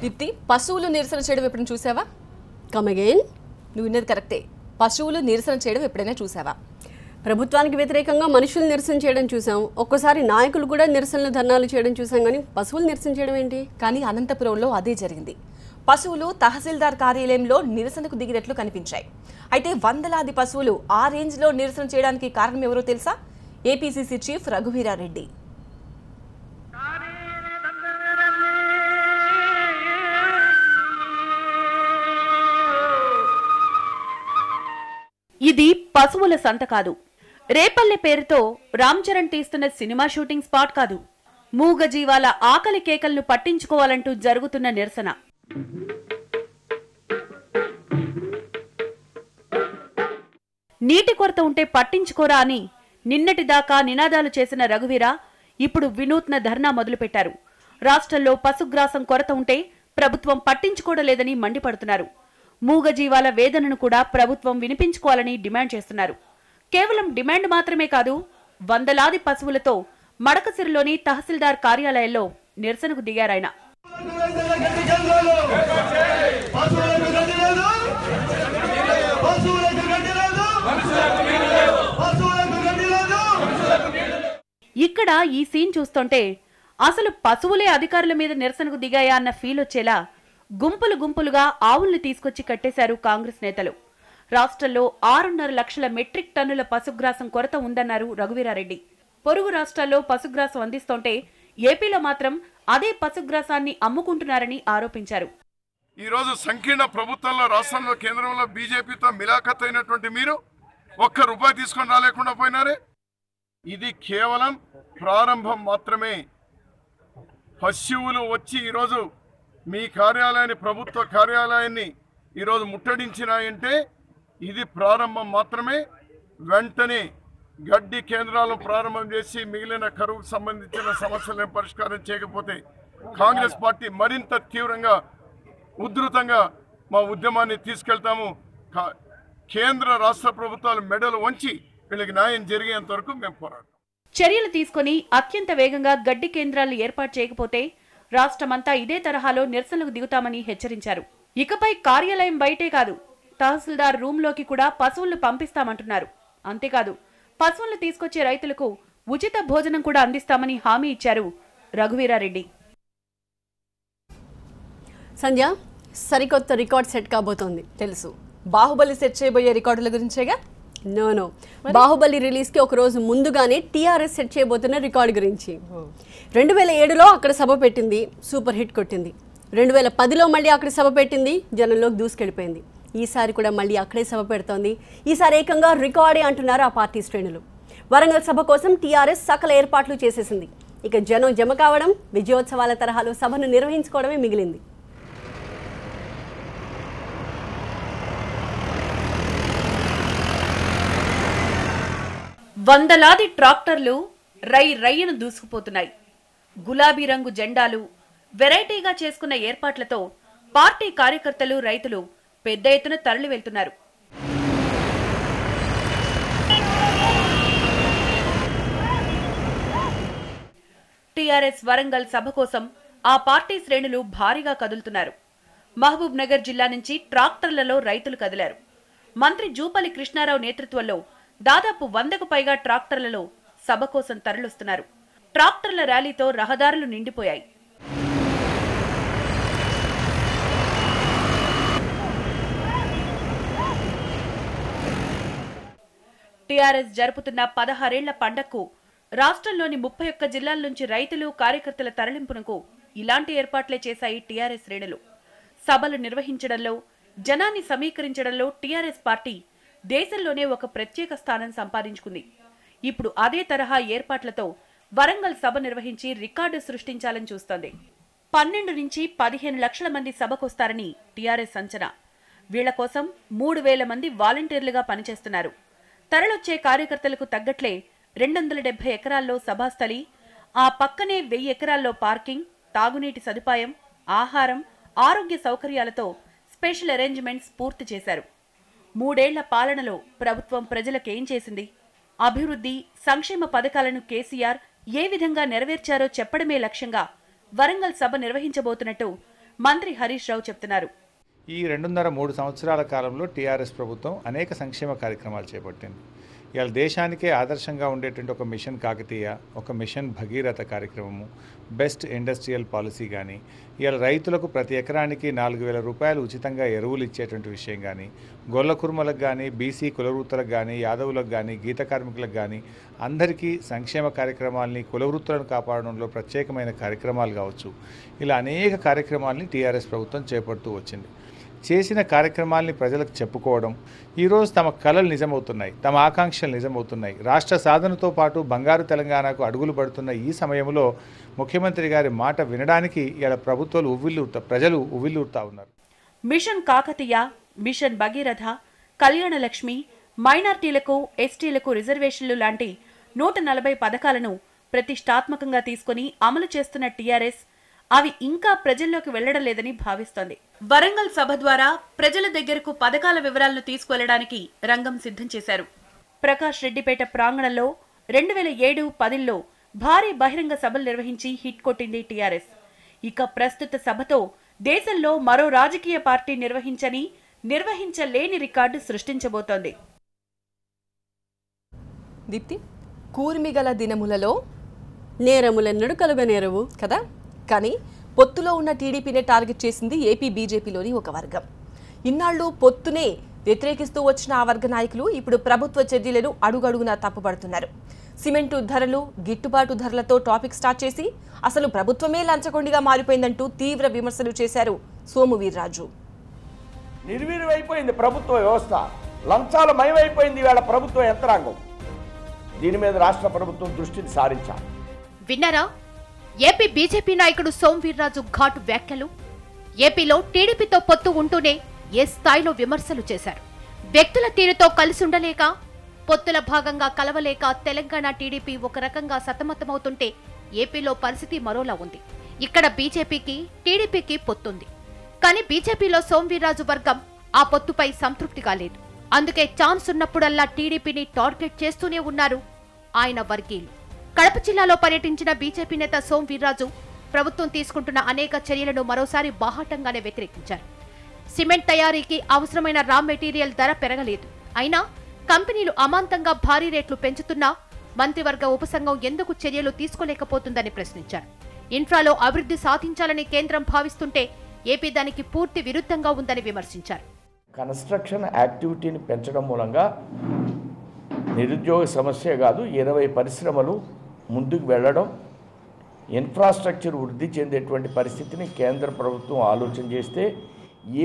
దీప్తి, పశువులు నిరసన చేయడం ఎప్పుడైనా చూసావా? Come again. నువ్వు విన్నది కరెక్టే. పశువులు నిరసన చేయడం ఎప్పుడైనా చూసావా? ప్రభుత్వానికి వ్యతిరేకంగా మనుషులు నిరసన చేయడం చూసాం, ఒక్కోసారి నాయకులు కూడా నిరసనలు ధర్నాలు చేయడం చూసాం, కానీ పశువులు నిరసన చేయడం ఏంటి? కానీ అనంతపురంలో అదే జరిగింది. పశువులు తహసీల్దార్ కార్యాలయంలో నిరసనకు దిగినట్లు కనిపించాయి. అయితే వందలాది పశువులు ఆ రేంజ్లో నిరసన చేయడానికి కారణం ఎవరో తెలుసా? APCC chief Raghuveera Reddy. ఇది పశువుల సంత కాదు. రేపల్లె పేరుతో రామ్ చరణ్ తీస్తున్న సినిమా షూటింగ్ స్పాట్ కాదు. మూగ జీవాల ఆకలి కేకలను పట్టించుకోవాలంటూ జరుగుతున్న నిరసన. నీటి కొరత ఉంటే పట్టించుకోరా అని నిన్నటిదాకా నినాదాలు చేసిన రఘువీర ఇప్పుడు వినూత్న ధర్నా మొదలుపెట్టారు. రాష్ట్రంలో పశుగ్రాసం కొరత ఉంటే ప్రభుత్వం పట్టించుకోవడం లేదని మండిపడుతున్నారు. మూగజీవాల వేదనను కూడా ప్రభుత్వం వినిపించుకోవాలని డిమాండ్ చేస్తున్నారు. కేవలం డిమాండ్ మాత్రమే కాదు, వందలాది పశువులతో మడకసిరిలోని తహసీల్దార్ కార్యాలయంలో నిరసనకు దిగారాయన. ఇక్కడ ఈ సీన్ చూస్తుంటే అసలు పశువులే అధికారుల మీద నిరసనకు దిగాయా అన్న ఫీల్ వచ్చేలా గుంపులు గుంపులుగా ఆవుల్ని తీసుకొచ్చి కట్టేశారు కాంగ్రెస్ నేతలు. రాష్ట్రంలో 6.5 లక్షల మెట్రిక్ టన్నుల పశుగ్రాసం కొరత ఉందన్నారు రఘువీరారెడ్డి. పొరుగు రాష్ట్రాల్లో పశుగ్రాసం అందిస్తుంటే ఏపీలో మాత్రం అదే పశుగ్రాసాన్ని అమ్ముకుంటున్నారని ఆరోపించారు. ఈ రోజు సంకీర్ణ ప్రభుత్వంలో రాష్ట్రంలో కేంద్రంలో బీజేపీతో మిలాఖత్ అయినటువంటి మీరు ఒక్క రూపాయి తీసుకొని రాలేకుండా పోయినారే. ఇది కేవలం ప్రారంభం మాత్రమే. పశువులు వచ్చి ఈరోజు మీ కార్యాలయాన్ని, ప్రభుత్వ కార్యాలయాన్ని ఈరోజు ముట్టడించినాయంటే ఇది ప్రారంభం మాత్రమే. వెంటనే గడ్డి కేంద్రాలను ప్రారంభం చేసి మిగిలిన కరువుకు సంబంధించిన సమస్యలను పరిష్కారం చేయకపోతే కాంగ్రెస్ పార్టీ మరింత తీవ్రంగా, ఉధృతంగా మా ఉద్యమాన్ని తీసుకెళ్తాము. కేంద్ర రాష్ట్ర ప్రభుత్వాలు మెడలు వంచి వీళ్ళకి న్యాయం జరిగేంత వరకు మేము పోరాడతాం. చర్యలు తీసుకుని అత్యంత వేగంగా గడ్డి కేంద్రాలు ఏర్పాటు చేయకపోతే రాష్ట్రమంతా ఇదే తరహాలో నిరసనలకు దిగుతామని హెచ్చరించారు. ఇకపై కార్యాలయం బయటే కాదు, తహసీల్దార్ రూంలోకి కూడా పశువులను పంపిస్తామంటున్నారు. అంతేకాదు, పశువులను తీసుకొచ్చే రైతులకు ఉచిత భోజనం కూడా అందిస్తామని హామీ ఇచ్చారు రఘువీరారెడ్డి. సంధ్య, సరికొత్త రికార్డ్ సెట్ కాబోతోంది. తెలుసు, బాహుబలి సెట్ చేయబోయే రికార్డుల గురించేగా. నో, బాహుబలి రిలీజ్ కి ఒక రోజు ముందుగానే టీఆర్ఎస్ సెట్ చేయబోతున్న రికార్డు గురించి. 2007లో అక్కడ సభ పెట్టింది, సూపర్ హిట్ కొట్టింది. 2010లో మళ్ళీ అక్కడ సభ పెట్టింది, జనంలోకి దూసుకెళ్ళిపోయింది. ఈసారి కూడా మళ్ళీ అక్కడే సభ పెడుతోంది. ఈసారి ఏకంగా రికార్డే అంటున్నారు ఆ పార్టీ శ్రేణులు. వరంగల్ సభ కోసం టీఆర్ఎస్ సకల ఏర్పాట్లు చేసేసింది. ఇక జనం జమ కావడం, విజయోత్సవాల తరహాలో సభను నిర్వహించుకోవడమే మిగిలింది. వందలాది ట్రాక్టర్లు రై రయ్యను దూసుకుపోతున్నాయి. గులాబీ రంగు జెండాలు, వెరైటీగా చేసుకున్న ఏర్పాట్లతో పార్టీ కార్యకర్తలు, రైతులు పెద్ద ఎత్తున తరలి వెళ్తున్నారు. టీఆర్ఎస్ వరంగల్ సభ కోసం ఆ పార్టీ శ్రేణులు భారీగా కదులుతున్నారు. మహబూబ్ నగర్ జిల్లా నుంచి ట్రాక్టర్లలో రైతులు కదిలారు. మంత్రి జూపల్లి కృష్ణారావు నేతృత్వంలో దాదాపు 100కు పైగా ట్రాక్టర్లలో సభ కోసం తరలిస్తున్నారు. ట్రాక్టర్ల ర్యాలీతో రహదారులు నిండిపోయాయి. టీఆర్ఎస్ జరుపుతున్న 16 ఏళ్ల పండగకు రాష్ట్రంలోని 31 జిల్లాల నుంచి రైతులు, కార్యకర్తల తరలింపునకు ఇలాంటి ఏర్పాట్లే చేశాయి టీఆర్ఎస్ శ్రేణులు. సభలు నిర్వహించడంలో, జనాన్ని సమీకరించడంలో టీఆర్ఎస్ పార్టీ దేశంలోనే ఒక ప్రత్యేక స్థానం సంపాదించుకుంది. ఇప్పుడు అదే తరహా ఏర్పాట్లతో వరంగల్ సభ నిర్వహించి రికార్డు సృష్టించాలని చూస్తోంది. 12 నుంచి 15 లక్షల మంది సభకొస్తారని టీఆర్ఎస్ అంచనా. వీళ్ల కోసం 3000 మంది వాలంటీర్లుగా పనిచేస్తున్నారు. తరలొచ్చే కార్యకర్తలకు తగ్గట్లే 270 ఎకరాల్లో సభాస్థలి, ఆ పక్కనే 1000 ఎకరాల్లో పార్కింగ్, తాగునీటి సదుపాయం, ఆహారం, ఆరోగ్య సౌకర్యాలతో స్పెషల్ అరేంజ్మెంట్స్ పూర్తి చేశారు. 3 ఏళ్ల పాలనలో ప్రభుత్వం ప్రజలకేం చేసింది, అభివృద్ధి, సంక్షేమ పథకాలను కేసీఆర్ ఏ విధంగా నెరవేర్చారో చెప్పడమే లక్ష్యంగా వరంగల్ సభ నిర్వహించబోతున్నట్టు మంత్రి హరీష్ రావు చెప్తున్నారు. ఈ 2.5-3 సంవత్సరాల కాలంలో టీఆర్ఎస్ ప్రభుత్వం అనేక సంక్షేమ కార్యక్రమాలు చేపట్టింది. ఇవాళ దేశానికే ఆదర్శంగా ఉండేటువంటి ఒక మిషన్ కాకతీయ, ఒక మిషన్ భగీరథ కార్యక్రమము, బెస్ట్ ఇండస్ట్రియల్ పాలసీ కానీ, ఇవాళ రైతులకు ప్రతి ఎకరానికి 4,000 రూపాయలు ఉచితంగా ఎరువులు ఇచ్చేటువంటి విషయం కానీ, గొల్ల కుర్మలకు కానీ, బీసీ కులవృత్తులకు కానీ, యాదవులకు కానీ, గీత కార్మికులకు కానీ అందరికీ సంక్షేమ కార్యక్రమాలని, కులవృత్తులను కాపాడడంలో ప్రత్యేకమైన కార్యక్రమాలు కావచ్చు, ఇలా అనేక కార్యక్రమాలని టీఆర్ఎస్ ప్రభుత్వం చేపడుతూ వచ్చింది. చేసిన కార్యక్రమాల్ని ప్రజలకు చెప్పుకోవడం, ఈరోజు తమ కలలు నిజమవుతున్నాయి, తమ ఆకాంక్షలు నిజమవుతున్నాయి. రాష్ట్ర సాధనతో పాటు బంగారు తెలంగాణకు అడుగులు పడుతున్న ఈ సమయంలో ముఖ్యమంత్రి గారి మాట వినడానికి ఇలా ప్రజలు ఉవ్విల్లూరుతా ఉన్నారు. మిషన్ కాకతీయ, మిషన్ భగీరథ, కళ్యాణ లక్ష్మి, మైనార్టీలకు, ఎస్టీలకు రిజర్వేషన్లు లాంటి 140 పథకాలను ప్రతిష్టాత్మకంగా తీసుకుని అమలు చేస్తున్న టీఆర్ఎస్ అవి ఇంకా ప్రజల్లోకి వెళ్లడం లేదని భావిస్తోంది. వరంగల్ సభ ద్వారా ప్రజల దగ్గరకు పథకాల వివరాలను తీసుకువెళ్లడానికి రంగం సిద్ధం చేశారు. ప్రకాష్ రెడ్డిపేట ప్రాంగణంలో 2007-10లో భారీ బహిరంగ సభలు నిర్వహించి హిట్ కొట్టింది టీఆర్ఎస్. ఇక ప్రస్తుత సభతో దేశంలో మరో రాజకీయ పార్టీ నిర్వహించలేని రికార్డు సృష్టించబోతోంది. దీప్తి, కూర్మిగల దినములలో నేరములెన్నడు కలుగనేరవు కదా, కానీ పొత్తులో ఉన్న టీడీపీనే టార్గెట్ చేసింది ఏపీ బీజేపీలోని ఒక వర్గం. ఇన్నాళ్లు పొత్తునే వ్యతిరేకిస్తూ వచ్చిన ఆ వర్గ నాయకులు ఇప్పుడు ప్రభుత్వ చర్యలను అడుగడుగునా తప్పుపడుతున్నారు. సిమెంటు ధరలు, గిట్టుబాటు ధరలతో టాపిక్ స్టార్ట్ చేసి అసలు ప్రభుత్వమే లంచగొండిగా మారిపోయిందంటూ తీవ్ర విమర్శలు చేశారు సోము వీర్రాజు. నిర్వీర్యమైపోయింది ప్రభుత్వ వ్యవస్థ, లంచాలు మయమైపోయింది వేళ ప్రభుత్వ యంత్రాంగం. దీని మీద రాష్ట్ర ప్రభుత్వం దృష్టిని సారించాలి. విన్నారా ఏపీ బీజేపీ నాయకుడు సోము వీర్రాజు ఘాటు వ్యాఖ్యలు. ఏపీలో టీడీపీతో పొత్తు ఉంటూనే ఏ స్థాయిలో విమర్శలు చేశారు. వ్యక్తుల తీరుతో కలిసి ఉండలేక, పొత్తుల భాగంగా కలవలేక తెలంగాణ టీడీపీ ఒక రకంగా సతమతమవుతుంటే ఏపీలో పరిస్థితి మరోలా ఉంది. ఇక్కడ బీజేపీకి టీడీపీకి పొత్తుంది, కానీ బీజేపీలో సోము వీర్రాజు వర్గం ఆ పొత్తుపై సంతృప్తిగా లేదు. అందుకే ఛాన్స్ ఉన్నప్పుడల్లా టీడీపీని టార్గెట్ చేస్తూనే ఉన్నారు ఆయన వర్గీయులు. కడప జిల్లాలో పర్యటించిన బీజేపీ నేత సోము వీర్రాజు ప్రభుత్వం తీసుకుంటున్న అనేక చర్యలను మరోసారి బాహాటంగానే వ్యతిరేకించారు. సిమెంట్ తయారీకి అవసరమైన రా మెటీరియల్ ధర పెరగలేదు, అయినా కంపెనీలు అమాంతంగా భారీ రేట్లు పెంచుతున్నా మంత్రివర్గ ఉపసంఘం ఎందుకు చర్యలు తీసుకోలేకపోతుందని ప్రశ్నించారు. ఇన్ఫ్రాలో అభివృద్ధి సాధించాలని కేంద్రం భావిస్తుంటే ఏపీ దానికి పూర్తి విరుద్ధంగా ఉందని విమర్శించారు. కన్స్ట్రక్షన్ యాక్టివిటీని పెంచడం మూలంగా నిరుద్యోగ సమస్య కాదు, 20 పరిశ్రమలు ముందుకు వెళ్ళడం, ఇన్ఫ్రాస్ట్రక్చర్ వృద్ధి చెందేటువంటి పరిస్థితిని కేంద్ర ప్రభుత్వం ఆలోచన చేస్తే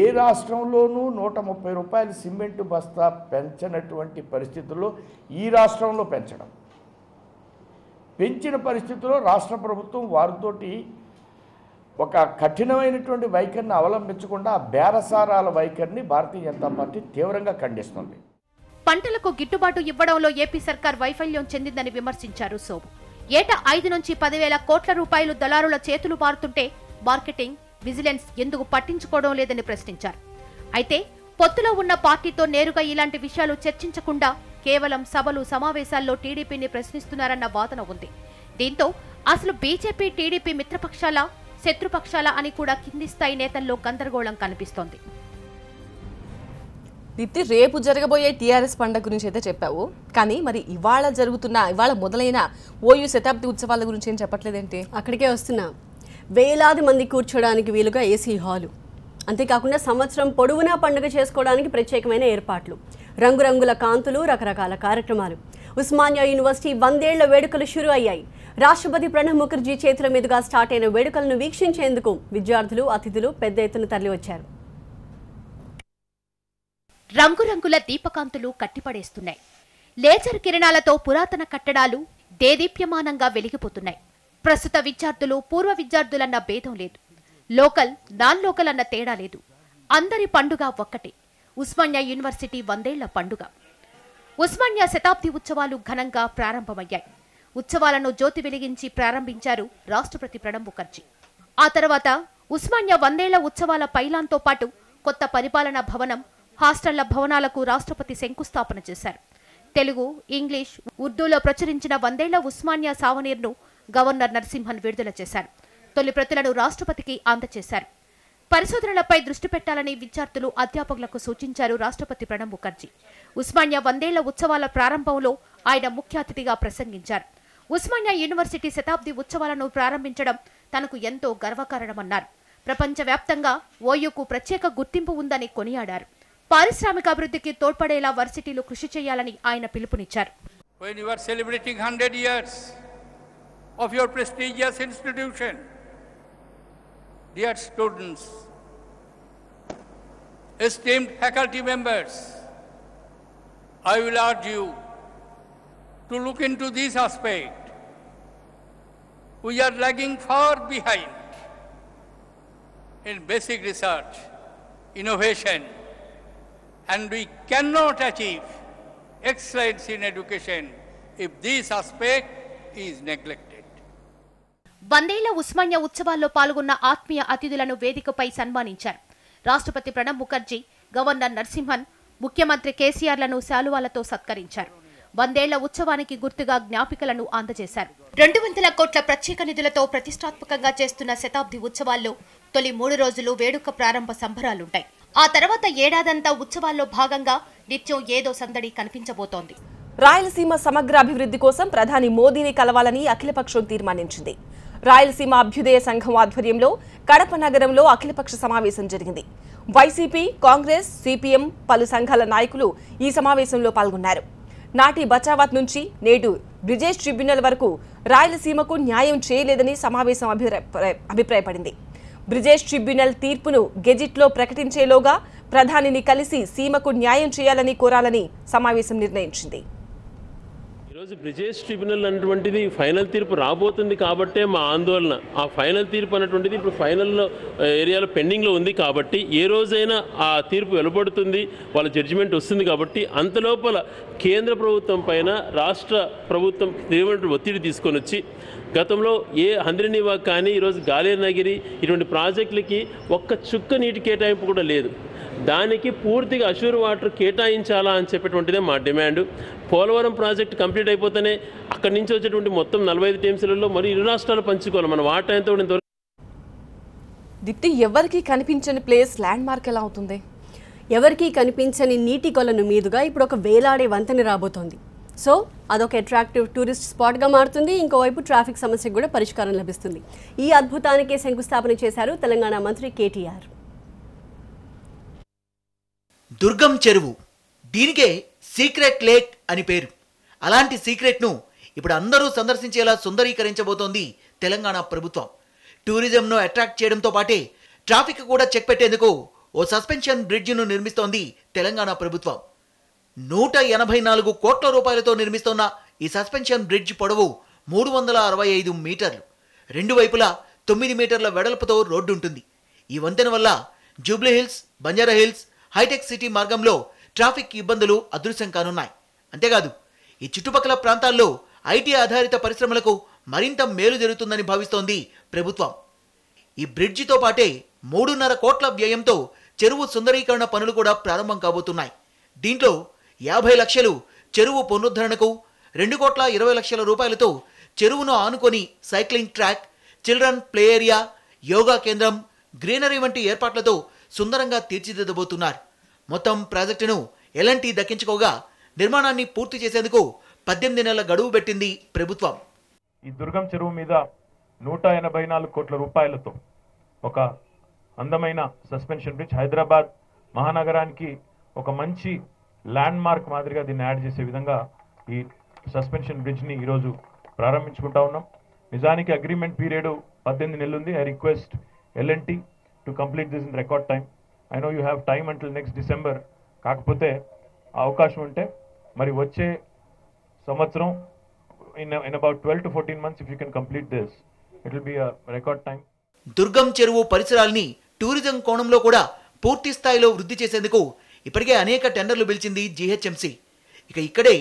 ఏ రాష్ట్రంలోనూ 130 రూపాయలు సిమెంట్ బస్తా పెంచనటువంటి పరిస్థితుల్లో ఈ రాష్ట్రంలో పెంచిన పరిస్థితుల్లో రాష్ట్ర ప్రభుత్వం వారితోటి ఒక కఠినమైనటువంటి వైఖరిని అవలంబించకుండా బేరసారాల వైఖరిని భారతీయ జనతా పార్టీ తీవ్రంగా ఖండిస్తుంది. పంటలకు గిట్టుబాటు ఇవ్వడంలో ఏపీ సర్కార్ వైఫల్యం చెందిందని విమర్శించారు సోము. ఏటా 5 నుంచి 10,000 కోట్ల రూపాయలు దళారుల చేతులు మారుతుంటే మార్కెటింగ్, విజిలెన్స్ ఎందుకు పట్టించుకోవడం లేదని ప్రశ్నించారు. అయితే పొత్తులో ఉన్న పార్టీతో నేరుగా ఇలాంటి విషయాలు చర్చించకుండా కేవలం సభలు, సమావేశాల్లో టీడీపీని ప్రశ్నిస్తున్నారన్న వాదన ఉంది. దీంతో అసలు బీజేపీ టీడీపీ మిత్రపక్షాల, శత్రుపక్షాల అని కూడా కింది స్థాయి నేతల్లో గందరగోళం కనిపిస్తోంది. దీప్తి, రేపు జరగబోయే టీఆర్ఎస్ పండుగ గురించి అయితే చెప్పావు, కానీ మరి ఇవాళ మొదలైన ఓయూ శతాబ్ది ఉత్సవాల గురించి ఏం చెప్పట్లేదేంటి? అక్కడికే వస్తున్నా. వేలాది మంది కూర్చోడానికి వీలుగా ఏసీ హాలు, అంతేకాకుండా సంవత్సరం పొడవునా పండుగ చేసుకోవడానికి ప్రత్యేకమైన ఏర్పాట్లు, రంగురంగుల కాంతులు, రకరకాల కార్యక్రమాలు. ఉస్మానియా యూనివర్సిటీ 100 ఏళ్ల వేడుకలు షురు అయ్యాయి. రాష్ట్రపతి ప్రణబ్ ముఖర్జీ చేతుల మీదుగా స్టార్ట్ అయిన వేడుకలను వీక్షించేందుకు విద్యార్థులు, అతిథులు పెద్ద ఎత్తున తరలివచ్చారు. రంగురంగుల దీపకాంతులు కట్టిపడేస్తున్నాయి. లేజర్ కిరణాలతో పురాతన కట్టడాలు దేదీప్యమానంగా వెలిగిపోతున్నాయి. ప్రస్తుత విద్యార్థులు, పూర్వ విద్యార్థులన్న భేదం లేదు, లోకల్, నాన్ లోకల్ అన్న తేడా లేదు. అందరి పండుగ ఒక్కటే, ఉస్మానియా యూనివర్సిటీ 100 ఏళ్ల పండుగ. ఉస్మానియా శతాబ్ది ఉత్సవాలు ఘనంగా ప్రారంభమయ్యాయి. ఉత్సవాలను జ్యోతి వెలిగించి ప్రారంభించారు రాష్ట్రపతి ప్రణబ్ ముఖర్జీ. ఆ తర్వాత ఉస్మానియా 100 ఏళ్ల ఉత్సవాల పైలాన్తో పాటు కొత్త పరిపాలనా భవనం, హాస్టళ్ల భవనాలకు రాష్ట్రపతి శంకుస్థాపన చేశారు. తెలుగు, ఇంగ్లీష్, ఉర్దూలో ప్రచురించిన 100 ఏళ్ల ఉస్మానియా సావనీర్ను గవర్నర్ నరసింహన్ విడుదల చేశారు. తొలి ప్రతులను రాష్ట్రపతికి అందజేశారు. పరిశోధనలపై దృష్టి పెట్టాలని విద్యార్థులు అధ్యాపకులకు సూచించారు రాష్ట్రపతి ప్రణబ్ ముఖర్జీ. ఉస్మానియా 100ఏళ్ల ఉత్సవాల ప్రారంభంలో ఆయన ముఖ్య అతిథిగా ప్రసంగించారు. ఉస్మానియా యూనివర్సిటీ శతాబ్ది ఉత్సవాలను ప్రారంభించడం తనకు ఎంతో గర్వకారణమన్నారు. ప్రపంచవ్యాప్తంగా ఓయూకు ప్రత్యేక గుర్తింపు ఉందని కొనియాడారు. పారిశ్రామిక అభివృద్ధికి తోడ్పడేలా వర్సిటీలు కృషి చేయాలని ఆయన పిలుపునిచ్చారు. When you are celebrating 100 years of your prestigious institution, dear students, esteemed faculty members, I will urge you to look into this aspect. We are lagging far behind in basic research, innovation, and we cannot achieve excellence in education if this aspect is neglected. 100ఏళ్ల Osmania ఉత్సవాల్లో పాల్గొన్న ఆత్మీయ అతిథులను వేదికపై సన్మానించారు. రాష్ట్రపతి Pranab Mukherjee, governor Narasimhan, ముఖ్యమంత్రి కేసీఆర్లను శాలువాలతో సత్కరించారు. 100ఏళ్ల ఉత్సవానికి గుర్తుగా జ్ఞాపికలను అందజేశారు. 200 కోట్ల ప్రత్యేక నిధులతో ప్రతిష్టాత్మకంగా చేస్తున్న శతాబ్ది ఉత్సవాల్లో తొలి 3 రోజులు వేడుక ప్రారంభ సంబరాలుంటాయి. ఆ తర్వాత ఏడాదంతా ఉత్సవాల్లో భాగంగా నిత్యం ఏదో సందడి కనిపించబోతోంది. రాయలసీమ సమగ్ర అభివృద్ధి కోసం ప్రధాని మోదీని కలవాలని అఖిలపక్షం తీర్మానించింది. రాయలసీమ అభ్యుదయ సంఘం ఆధ్వర్యంలో కడప నగరంలో అఖిలపక్ష సమావేశం జరిగింది. వైసీపీ, కాంగ్రెస్, సిపిఎం పలు సంఘాల నాయకులు ఈ సమావేశంలో పాల్గొన్నారు. నాటి బచావత్ నుంచి నేడు బ్రిజేష్ ట్రిబ్యునల్ వరకు రాయలసీమకు న్యాయం చేయలేదని సమావేశం అభిప్రాయపడింది. బ్రిజేష్ ట్రిబ్యునల్ తీర్పును గెజిట్లో ప్రకటించేలోగా ప్రధానిని కలిసి సీమకు న్యాయం చేయాలని కోరాలని సమావేశం నిర్ణయించింది. ఈరోజు బ్రిజేష్ ట్రిబ్యునల్ అన్నటువంటిది ఫైనల్ తీర్పు రాబోతుంది కాబట్టే మా ఆందోళన. ఆ ఫైనల్ తీర్పు అన్నటువంటిది ఇప్పుడు ఫైనల్లో ఏరియాలో పెండింగ్లో ఉంది కాబట్టి ఏ రోజైనా ఆ తీర్పు వెలువడుతుంది, వాళ్ళ జడ్జిమెంట్ వస్తుంది కాబట్టి అంతలోపల కేంద్ర ప్రభుత్వం పైన రాష్ట్ర ప్రభుత్వం తీవ్రమైన ఒత్తిడి తీసుకొని వచ్చి గతంలో ఏ హంద్రినివా కానీ ఈరోజు గాలేనగిరి ఇటువంటి ప్రాజెక్టులకి ఒక్క చుక్క నీటి కేటాయింపు కూడా లేదు. దానికి పూర్తిగా అష్యూర్ వాటర్ కేటాయించాలా అని చెప్పేటువంటిదే మా డిమాండ్. పోలవరం ప్రాజెక్ట్ కంప్లీట్ అయిపోతేనే అక్కడి నుంచి వచ్చేటువంటి మొత్తం 45 టీఎంసీలలో మరి ఇరు రాష్ట్రాలు పంచుకోవాలి. మన వాటా ఎంతో ఇంతవరకు దీప్తి, ఎవరికి కనిపించని ప్లేస్ ల్యాండ్ మార్క్ ఎలా అవుతుంది? ఎవరికీ కనిపించని నీటి కొలను మీదుగా ఇప్పుడు ఒక వేలాడే వంతెన రాబోతోంది. సో అదొక అట్రాక్టివ్ టూరిస్ట్ స్పాట్గా మారుతుంది. ఇంకోవైపు ట్రాఫిక్ సమస్యకు కూడా పరిష్కారం లభిస్తుంది. ఈ అద్భుతానికే శంకుస్థాపన చేశారు తెలంగాణ మంత్రి కేటీఆర్. దుర్గం చెరువు, దీనికే సీక్రెట్ లేక్ అని పేరు. అలాంటి సీక్రెట్ను ఇప్పుడు అందరూ సందర్శించేలా సుందరీకరించబోతోంది తెలంగాణ ప్రభుత్వం. టూరిజంను అట్రాక్ట్ చేయడంతో పాటే ట్రాఫిక్ కూడా చెక్ పెట్టేందుకు ఓ సస్పెన్షన్ బ్రిడ్జిను నిర్మిస్తోంది తెలంగాణ ప్రభుత్వం. 184 కోట్ల రూపాయలతో నిర్మిస్తోన్న ఈ సస్పెన్షన్ బ్రిడ్జ్ పొడవు 365 మీటర్లు. 2 వైపులా 9 మీటర్ల వెడల్పుతో రోడ్డు ఉంటుంది. ఈ వంతెన వల్ల జూబ్లీ హిల్స్, బంజారా హిల్స్, హైటెక్ సిటీ మార్గంలో ట్రాఫిక్ ఇబ్బందులు అదృశ్యం కానున్నాయి. అంతేకాదు ఈ చుట్టుపక్కల ప్రాంతాల్లో ఐటీ ఆధారిత పరిశ్రమలకు మరింత మేలు జరుగుతుందని భావిస్తోంది ప్రభుత్వం. ఈ బ్రిడ్జితో పాటే 3.5 కోట్ల వ్యయంతో చెరువు సుందరీకరణ పనులు కూడా ప్రారంభం కాబోతున్నాయి. దీంట్లో 50 లక్షలు చెరువు పునరుద్ధరణకు, 2.20 కోట్ల రూపాయలతో చెరువును ఆనుకొని cycling track, children play area, yoga కేంద్రం, గ్రీనరీ వంటి ఏర్పాట్లతో సుందరంగా తీర్చిదిద్దబోతున్నారు. మొత్తం ప్రాజెక్టును ఎల్ఎన్టీ దక్కించుకోగా నిర్మాణాన్ని పూర్తి చేసేందుకు 18 నెలల గడువు పెట్టింది ప్రభుత్వం. ఈ దుర్గం చెరువు మీద 184 కోట్ల రూపాయలతో ఒక అందమైన సస్పెన్షన్ బ్రిడ్జ్, హైదరాబాద్ మహానగరానికి ఒక మంచి ల్యాండ్ మార్క్ మాదిరిగా దీన్ని యాడ్ చేసే విధంగా ఈ సస్పెన్షన్ బ్రిడ్జ్ని ఈరోజు ప్రారంభించుకుంటా ఉన్నాం. నిజానికి అగ్రిమెంట్ పీరియడ్ 18 నెలలు ఉంది. I request L&T to complete this in record time. I know you have time until next December. కాకపోతే అవకాశం ఉంటే మరి వచ్చే సంవత్సరం in about 12 to 14 months if you can complete this, it will be a record time. దుర్గం చెరువు పరిసరాల్ని tourism కోణంలో కూడా పూర్తి స్థాయిలో వృద్ధి చేసేందుకు ఇప్పటికే అనేక టెండర్లు పిలిచింది జీహెచ్ఎంసీ. ఇక ఇక్కడే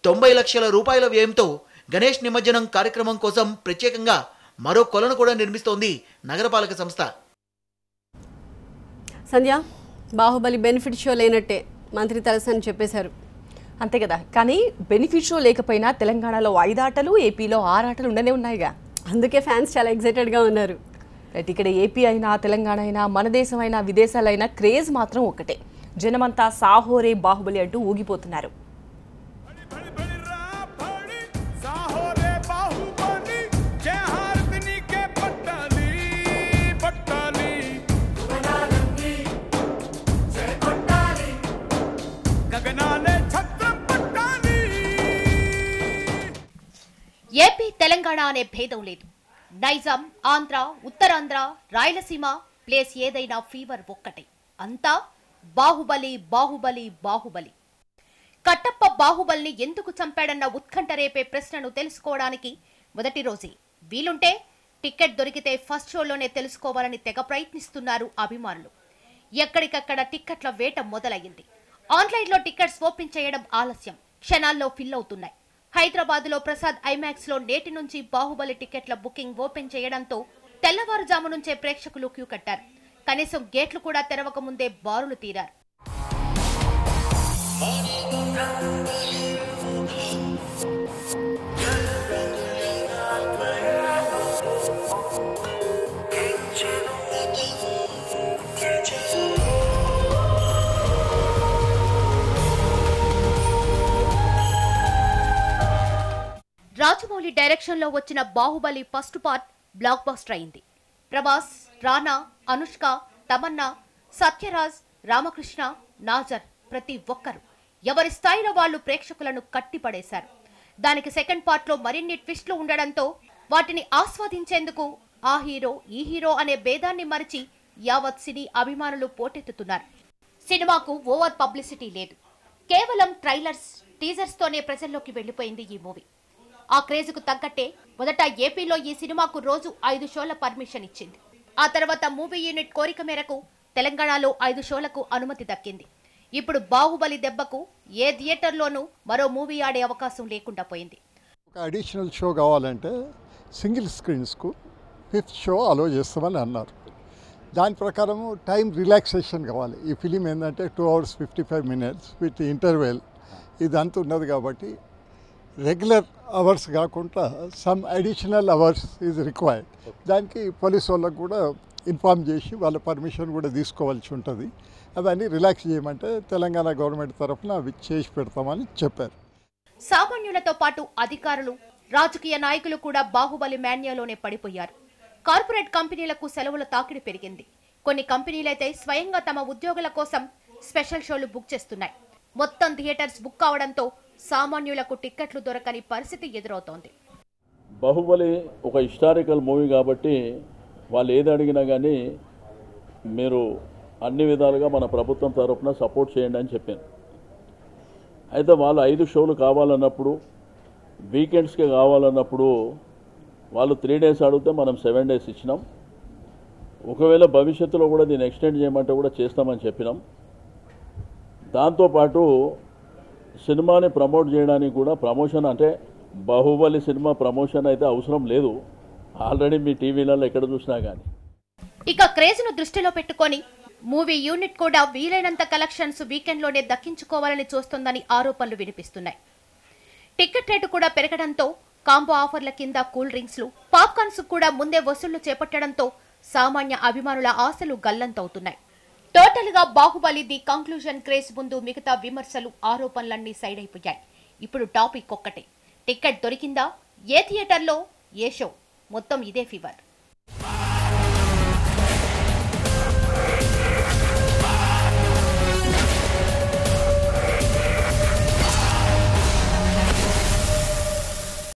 90 లక్షల రూపాయల వ్యయంతో గణేష్ నిమజ్జనం కార్యక్రమం కోసం ప్రత్యేకంగా మరో కొలను కూడా నిర్మిస్తోంది నగరపాలక సంస్థ. సంధ్య, బాహుబలి బెనిఫిట్ షో లేనట్టే మంత్రి తలసాని చెప్పేశారు. అంతే కదా. కానీ బెనిఫిట్ షో లేకపోయినా తెలంగాణలో 5 ఆటలు, ఏపీలో 6 ఆటలు ఉండనే ఉన్నాయిగా. అందుకే ఫ్యాన్స్ చాలా ఎక్సైటెడ్గా ఉన్నారు. రైట్, ఇక్కడ ఏపీ అయినా తెలంగాణ అయినా మన దేశం అయినా విదేశాలైనా క్రేజ్ మాత్రం ఒకటే. జనమంతా సాహోరే బాహుబలి అంటూ ఊగిపోతున్నారు. ఏపీ తెలంగాణ అనే భేదం లేదు. నైజాం, ఆంధ్ర, ఉత్తరాంధ్ర, రాయలసీమ ప్లేస్ ఏదైనా ఫీవర్ ఒక్కటే. అంతా బాహుబలి బాహుబలి బాహుబలి. కట్టప్ప బాహుబలిని ఎందుకు చంపాడన్న ఉత్కంఠ రేపే ప్రశ్నను తెలుసుకోవడానికి మొదటి రోజే వీలుంటే టికెట్ దొరికితే ఫస్ట్ షోలోనే తెలుసుకోవాలని తెగ ప్రయత్నిస్తున్నారు అభిమానులు. ఎక్కడికక్కడ టిక్కెట్ల వేట మొదలయ్యింది. ఆన్లైన్లో టికెట్స్ ఓపెన్ చేయడం ఆలస్యం, క్షణాల్లో ఫిల్ అవుతున్నాయి. హైదరాబాద్లో ప్రసాద్ ఐమాక్స్ లో నేటి నుంచి బాహుబలి టికెట్ల బుకింగ్ ఓపెన్ చేయడంతో తెల్లవారుజాము నుంచే ప్రేక్షకులు క్యూ కట్టారు. కనీసం గేట్లు కూడా తెరవక ముందే బారులు తీరారు. రాజమౌళి డైరెక్షన్ లో వచ్చిన Baahubali first part block buster అయింది. ప్రభాస్, రానా, అనుష్క, తమన్నా, సత్యరాజ్, రామకృష్ణ, నాజర్ ప్రతి ఒక్కరు ఎవరి స్థాయిలో వాళ్ళు ప్రేక్షకులను కట్టిపడేశారు. దానికి సెకండ్ పార్ట్ లో మరిన్ని ట్విస్టులు ఉండడంతో వాటిని ఆస్వాదించేందుకు ఆ హీరో ఈ హీరో అనే భేదాన్ని మరిచి యావత్ సినీ అభిమానులు పోటెత్తుతున్నారు. సినిమాకు ఓవర్ పబ్లిసిటీ లేదు. కేవలం ట్రైలర్స్, టీజర్స్ తోనే ప్రజల్లోకి వెళ్లిపోయింది ఈ మూవీ. ఆ క్రేజ్కు తగ్గట్టే మొదట ఏపీలో ఈ సినిమాకు రోజు 5 షోల పర్మిషన్ ఇచ్చింది. ఆ తర్వాత మూవీ యూనిట్ కోరిక మేరకు తెలంగాణలో 5 షోలకు అనుమతి దక్కింది. ఇప్పుడు బాహుబలి దెబ్బకు ఏ థియేటర్లోనూ మరో మూవీ ఆడే అవకాశం లేకుండా పోయింది. ఒక అడిషనల్ షో కావాలంటే సింగిల్ స్క్రీన్స్కు 5th షో అలో చేస్తామని అన్నారు. దాని ప్రకారము టైం రిలాక్సేషన్ కావాలి. ఈ ఫిలిం ఏంటంటే 2 hours 55 minutes విత్ ఇంటర్వెల్ ఇదంతా ఉన్నది కాబట్టి రెగ్యులర్ అవర్స్ కాకుండా some additional hours is required. దానికి పోలీస్ వాళ్ళకు కూడా ఇన్ఫార్మ్ చేసి వాళ్ళ పర్మిషన్ కూడా తీసుకోవాల్సి ఉంటుంది. అవన్నీ రిలాక్స్ చేయమంటే తెలంగాణ గవర్నమెంట్ తరఫున అవి చేసి పెడతామని చెప్పారు. సామాన్యులతో పాటు అధికారులు, రాజకీయ నాయకులు కూడా బాహుబలి మాన్యాలోనే పడిపోయారు. కార్పొరేట్ కంపెనీలకు సెలవుల తాకిడి పెరిగింది. కొన్ని కంపెనీలైతే స్వయంగా తమ ఉద్యోగుల కోసం స్పెషల్ షోలు బుక్ చేస్తున్నాయి. మొత్తం థియేటర్స్ బుక్ కావడంతో సామాన్యులకు టిక్కెట్లు దొరకని పరిస్థితి ఎదురవుతోంది. బాహుబలి ఒక హిస్టారికల్ మూవీ కాబట్టి వాళ్ళు ఏది అడిగినా కానీ మీరు అన్ని విధాలుగా మన ప్రభుత్వం తరఫున సపోర్ట్ చేయండి అని చెప్పాను. అయితే వాళ్ళు 5 షోలు కావాలన్నప్పుడు, వీకెండ్స్కి కావాలన్నప్పుడు వాళ్ళు 3 days అడిగితే మనం 7 days ఇచ్చినాం. ఒకవేళ భవిష్యత్తులో కూడా దీన్ని ఎక్స్టెండ్ చేయమంటే కూడా చేస్తామని చెప్పినాం. దాంతోపాటు సినిమాని ప్రమోట్ చేయడానికి కూడా ప్రమోషన్ అంటే బాహుబలి సినిమా ప్రమోషన్ అయితే అవసరం లేదు. ఆల్రెడీ మీ టీవీలలో ఎక్కడ చూసినా కానీ. ఇక క్రేజ్ ను దృష్టిలో పెట్టుకొని మూవీ యూనిట్ కూడా వీలైనంత కలెక్షన్స్ వీకెండ్లోనే దక్కించుకోవాలని చూస్తోందని ఆరోపణలు వినిపిస్తున్నాయి. టికెట్ రేటు కూడా పెరగడంతో కాంబో ఆఫర్ల కింద కూల్ డ్రింక్స్లు, పాప్కార్న్స్ కూడా ముందే వసూళ్లు చేపట్టడంతో సామాన్య అభిమానుల ఆశలు గల్లంతవుతున్నాయి. టోటల్ గా బాహుబలి ది కంక్లూజన్ క్రేజ్ ముందు మిగతా విమర్శలు, ఆరోపణలన్నీ సైడ్ అయిపోయాయి. ఇప్పుడు టాపిక్ ఒక్కటే, టికెట్ దొరికిందా, ఏ థియేటర్లో, ఏ షో, మొత్తం ఇదే ఫీవర్.